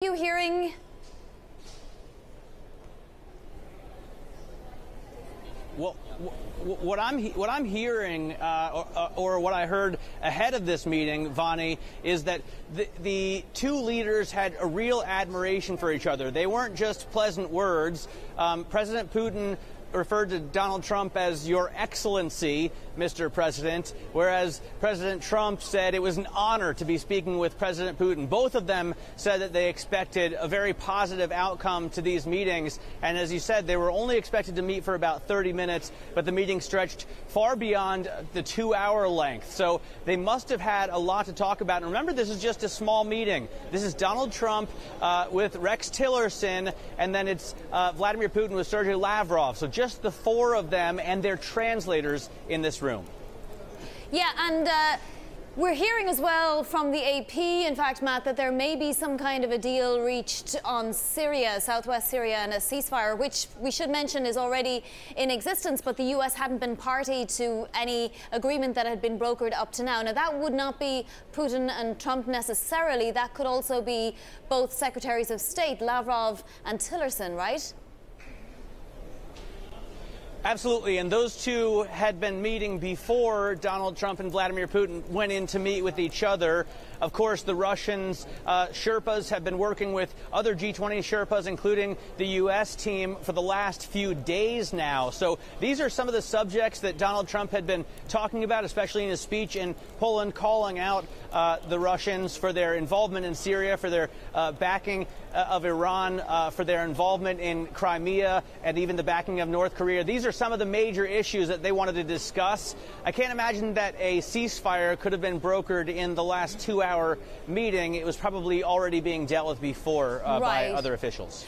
You hearing? Well, what I'm hearing, or what I heard ahead of this meeting, Vani, is that the two leaders had a real admiration for each other. They weren't just pleasant words. President Putin referred to Donald Trump as Your Excellency, Mr. President, whereas President Trump said it was an honor to be speaking with President Putin. Both of them said that they expected a very positive outcome to these meetings. And as you said, they were only expected to meet for about 30 minutes, but the meeting stretched far beyond the 2-hour length. So they must have had a lot to talk about. And remember, this is just a small meeting. This is Donald Trump with Rex Tillerson, and then it's Vladimir Putin with Sergei Lavrov. So just the four of them and their translators in this room. Yeah, and we're hearing as well from the AP, in fact, Matt, that there may be some kind of a deal reached on Syria, southwest Syria, and a ceasefire, which we should mention is already in existence, but the US hadn't been party to any agreement that had been brokered up to now. Now, that would not be Putin and Trump necessarily. That could also be both Secretaries of State, Lavrov and Tillerson, right? Absolutely, and those two had been meeting before Donald Trump and Vladimir Putin went in to meet with each other. Of course, the Russians, Sherpas, have been working with other G20 Sherpas, including the U.S. team, for the last few days now. So these are some of the subjects that Donald Trump had been talking about, especially in his speech in Poland, calling out the Russians for their involvement in Syria, for their backing of Iran, for their involvement in Crimea, and even the backing of North Korea. These are some of the major issues that they wanted to discuss. I can't imagine that a ceasefire could have been brokered in the last 2-hour meeting. It was probably already being dealt with before by other officials.